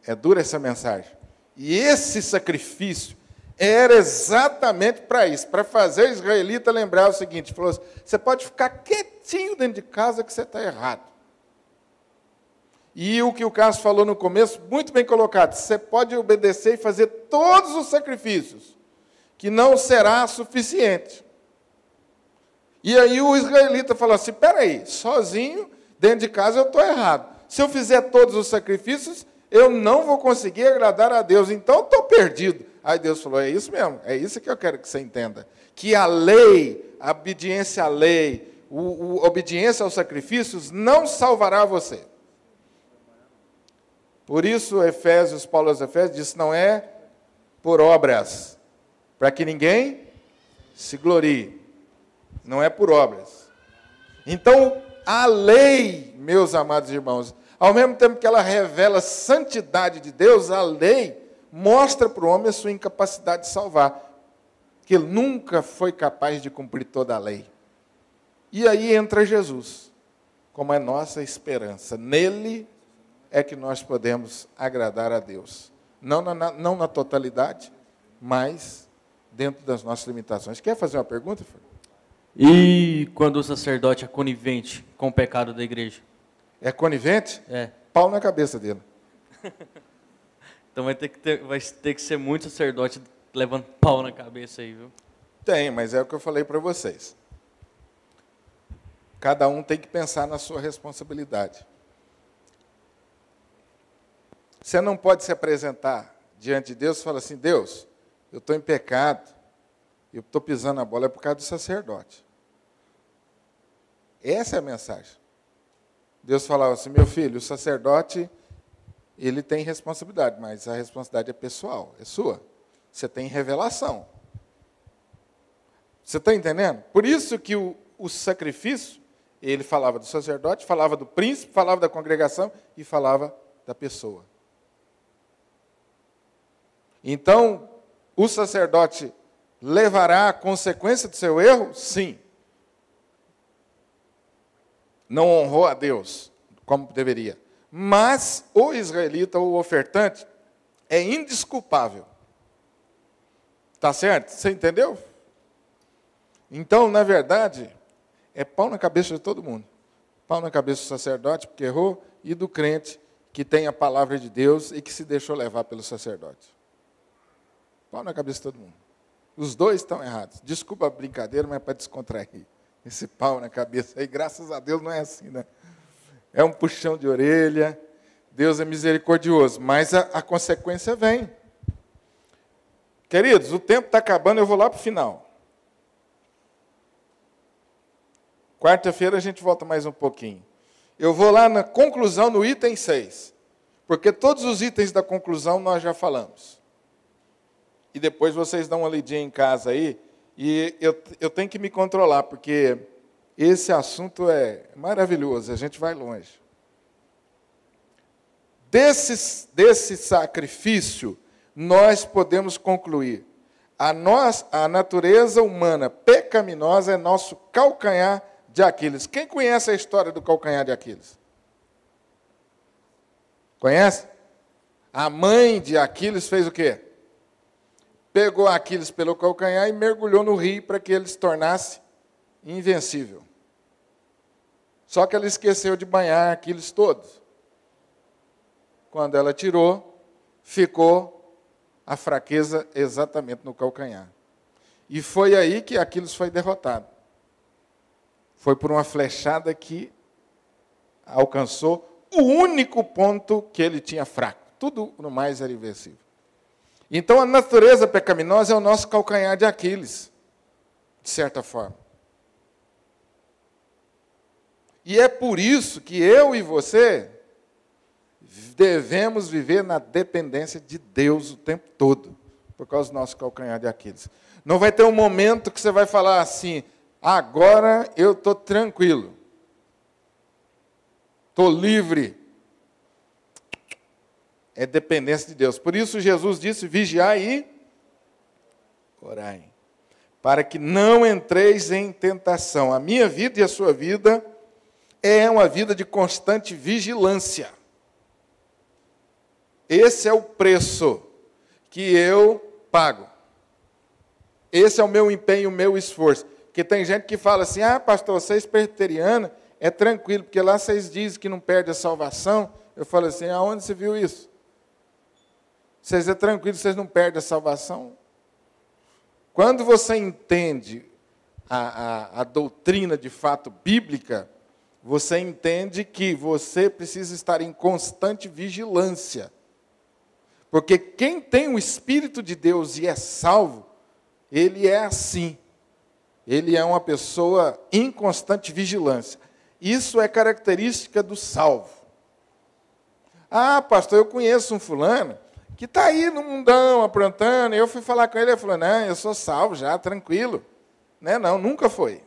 Speaker 1: É dura essa mensagem. E esse sacrifício era exatamente para isso, para fazer o israelita lembrar o seguinte, falou assim, você pode ficar quietinho dentro de casa que você está errado. E o que o Cássio falou no começo, muito bem colocado, você pode obedecer e fazer todos os sacrifícios, que não será suficiente. E aí o israelita falou assim, espera aí, sozinho, dentro de casa eu estou errado. Se eu fizer todos os sacrifícios, eu não vou conseguir agradar a Deus, então eu estou perdido. Aí Deus falou, é isso mesmo, é isso que eu quero que você entenda. Que a lei, a obediência à lei, a obediência aos sacrifícios não salvará você. Por isso, Paulo aos Efésios diz, não é por obras, para que ninguém se glorie. Não é por obras. Então, a lei, meus amados irmãos, ao mesmo tempo que ela revela a santidade de Deus, a lei mostra para o homem a sua incapacidade de salvar. Que ele nunca foi capaz de cumprir toda a lei. E aí entra Jesus, como é nossa esperança. Nele é que nós podemos agradar a Deus. Não na totalidade, mas dentro das nossas limitações. Quer fazer uma pergunta, Fernando?
Speaker 6: E quando o sacerdote é conivente com o pecado da igreja?
Speaker 1: É conivente?
Speaker 6: É.
Speaker 1: Pau na cabeça dele.
Speaker 6: Então vai ter que ser muito sacerdote levando pau na cabeça aí, viu?
Speaker 1: Tem, mas é o que eu falei para vocês. Cada um tem que pensar na sua responsabilidade. Você não pode se apresentar diante de Deus e falar assim, Deus, eu estou em pecado, eu estou pisando a bola, é por causa do sacerdote. Essa é a mensagem. Deus falava assim, meu filho, o sacerdote, ele tem responsabilidade, mas a responsabilidade é pessoal, é sua. Você tem revelação. Você está entendendo? Por isso que o sacrifício Ele falava do sacerdote, falava do príncipe, falava da congregação e falava da pessoa. Então, o sacerdote levará a consequência do seu erro? Sim. Não honrou a Deus como deveria. Mas o israelita, o ofertante, é indesculpável. Tá certo? Você entendeu? Então, na verdade, é pau na cabeça de todo mundo. Pau na cabeça do sacerdote, porque errou, e do crente, que tem a palavra de Deus e que se deixou levar pelo sacerdote. Pau na cabeça de todo mundo. Os dois estão errados. Desculpa a brincadeira, mas é para descontrair. Esse pau na cabeça aí, graças a Deus, não é assim, né? É um puxão de orelha. Deus é misericordioso, mas a consequência vem. Queridos, o tempo está acabando, eu vou lá para o final. Quarta-feira a gente volta mais um pouquinho. Eu vou lá na conclusão, no item 6. Porque todos os itens da conclusão nós já falamos. E depois vocês dão uma lidinha em casa aí. E eu tenho que me controlar, porque esse assunto é maravilhoso, a gente vai longe. Desse sacrifício, nós podemos concluir. A natureza humana pecaminosa é nosso calcanhar de Aquiles. Quem conhece a história do calcanhar de Aquiles? Conhece? A mãe de Aquiles fez o quê? Pegou Aquiles pelo calcanhar e mergulhou no rio para que ele se tornasse invencível. Só que ela esqueceu de banhar Aquiles todo. Quando ela tirou, ficou a fraqueza exatamente no calcanhar. E foi aí que Aquiles foi derrotado. Foi por uma flechada que alcançou o único ponto que ele tinha fraco. Tudo no mais era invencível. Então, a natureza pecaminosa é o nosso calcanhar de Aquiles, de certa forma. E é por isso que eu e você devemos viver na dependência de Deus o tempo todo, por causa do nosso calcanhar de Aquiles. Não vai ter um momento que você vai falar assim, agora eu estou tranquilo, estou livre. É dependência de Deus. Por isso Jesus disse, vigiai e orai, para que não entreis em tentação. A minha vida e a sua vida é uma vida de constante vigilância. Esse é o preço que eu pago. Esse é o meu empenho, o meu esforço. Porque tem gente que fala assim, pastor, vocês presbiterianos é tranquilo, porque lá vocês dizem que não perde a salvação. Eu falo assim, aonde você viu isso? Vocês é tranquilo, vocês não perdem a salvação? Quando você entende a doutrina de fato bíblica, você entende que você precisa estar em constante vigilância. Porque quem tem o Espírito de Deus e é salvo, ele é assim. Ele é uma pessoa em constante vigilância. Isso é característica do salvo. Pastor, eu conheço um fulano que está aí no mundão, aprontando, e eu fui falar com ele, ele falou, não, eu sou salvo já, tranquilo. Não, nunca foi.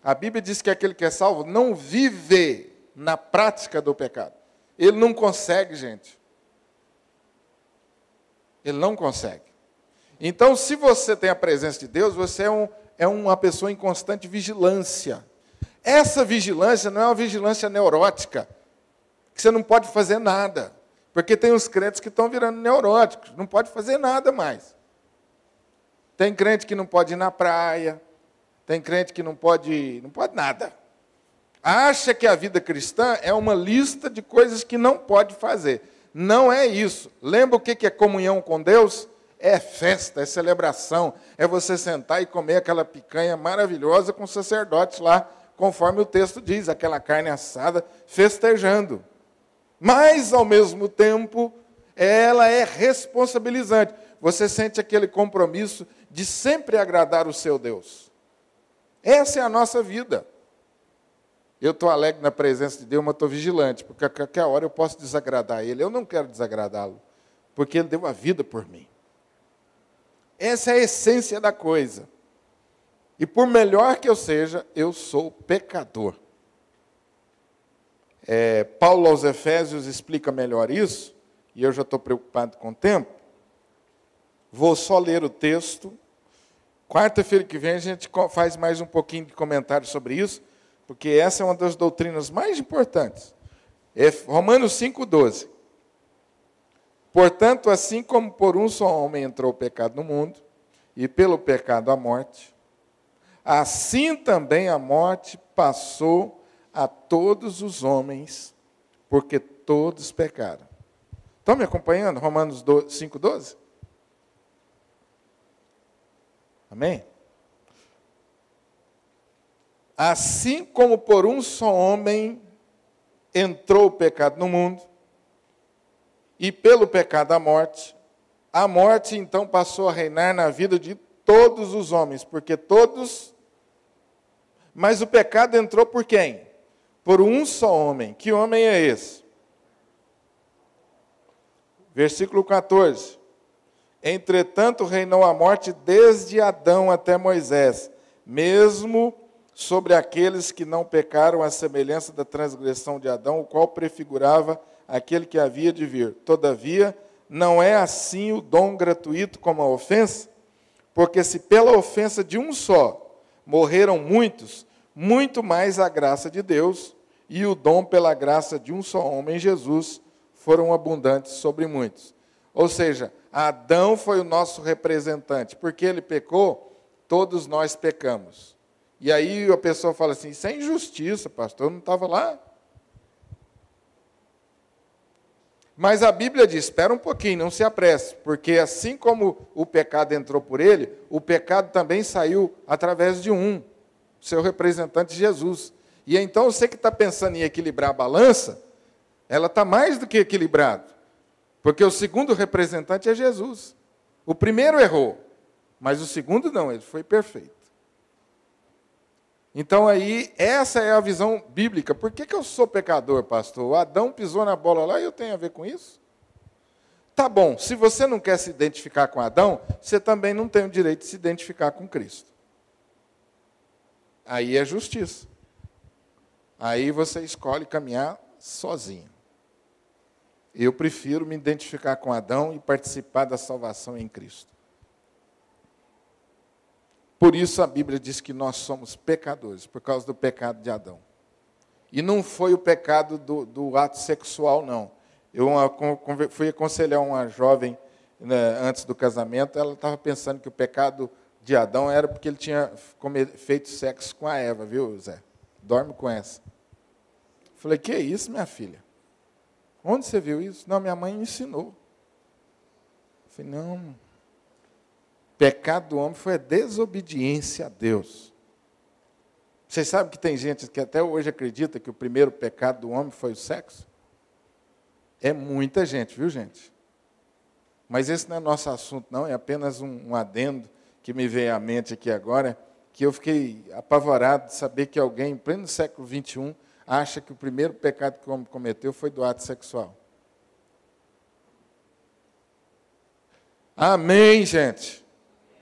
Speaker 1: A Bíblia diz que aquele que é salvo não vive na prática do pecado. Ele não consegue, gente. Ele não consegue. Então, se você tem a presença de Deus, você é uma pessoa em constante vigilância. Essa vigilância não é uma vigilância neurótica, que você não pode fazer nada. Porque tem uns crentes que estão virando neuróticos, não pode fazer nada mais. Tem crente que não pode ir na praia, tem crente que não pode nada. Acha que a vida cristã é uma lista de coisas que não pode fazer. Não é isso. Lembra o que é comunhão com Deus? É festa, é celebração, é você sentar e comer aquela picanha maravilhosa com os sacerdotes lá, conforme o texto diz, aquela carne assada, festejando. Mas, ao mesmo tempo, ela é responsabilizante. Você sente aquele compromisso de sempre agradar o seu Deus. Essa é a nossa vida. Eu estou alegre na presença de Deus, mas estou vigilante, porque a qualquer hora eu posso desagradar Ele. Eu não quero desagradá-lo, porque Ele deu a vida por mim. Essa é a essência da coisa. E por melhor que eu seja, eu sou pecador. Paulo aos Efésios explica melhor isso, e eu já estou preocupado com o tempo. Vou só ler o texto. Quarta-feira que vem a gente faz mais um pouquinho de comentário sobre isso, porque essa é uma das doutrinas mais importantes. Romanos 5,12. Portanto, assim como por um só homem entrou o pecado no mundo, e pelo pecado a morte, assim também a morte passou a todos os homens, porque todos pecaram. Estão me acompanhando? Romanos 5,12? Amém? Assim como por um só homem entrou o pecado no mundo, e pelo pecado a morte então passou a reinar na vida de todos os homens, porque todos... Mas o pecado entrou por quem? Por um só homem. Que homem é esse? Versículo 14. Entretanto, reinou a morte desde Adão até Moisés, mesmo sobre aqueles que não pecaram à semelhança da transgressão de Adão, o qual prefigurava aquele que havia de vir. Todavia, não é assim o dom gratuito como a ofensa? Porque se pela ofensa de um só morreram muitos, muito mais a graça de Deus e o dom pela graça de um só homem, Jesus, foram abundantes sobre muitos. Ou seja, Adão foi o nosso representante. Porque ele pecou, todos nós pecamos. E aí a pessoa fala assim, isso é injustiça, pastor, eu não estava lá. Mas a Bíblia diz, espera um pouquinho, não se apresse, porque assim como o pecado entrou por ele, o pecado também saiu através de seu representante Jesus. E então você que está pensando em equilibrar a balança, ela está mais do que equilibrada, porque o segundo representante é Jesus. O primeiro errou, mas o segundo não, ele foi perfeito. Então aí, essa é a visão bíblica. Por que eu sou pecador, pastor? O Adão pisou na bola lá e eu tenho a ver com isso? Tá bom, se você não quer se identificar com Adão, você também não tem o direito de se identificar com Cristo. Aí é justiça. Aí você escolhe caminhar sozinho. Eu prefiro me identificar com Adão e participar da salvação em Cristo. Por isso a Bíblia diz que nós somos pecadores, por causa do pecado de Adão. E não foi o pecado do ato sexual, não. Eu fui aconselhar uma jovem, né, antes do casamento, ela estava pensando que o pecado de Adão era porque ele tinha feito sexo com a Eva, viu, Zé? Dorme com essa. Falei, que é isso, minha filha? Onde você viu isso? Não, minha mãe me ensinou. Falei, não. O pecado do homem foi a desobediência a Deus. Vocês sabem que tem gente que até hoje acredita que o primeiro pecado do homem foi o sexo? É muita gente, viu, gente? Mas esse não é nosso assunto, não. É apenas um adendo que me veio à mente aqui agora, que eu fiquei apavorado de saber que alguém, em pleno século XXI, acha que o primeiro pecado que o homem cometeu foi do ato sexual. Amém, gente?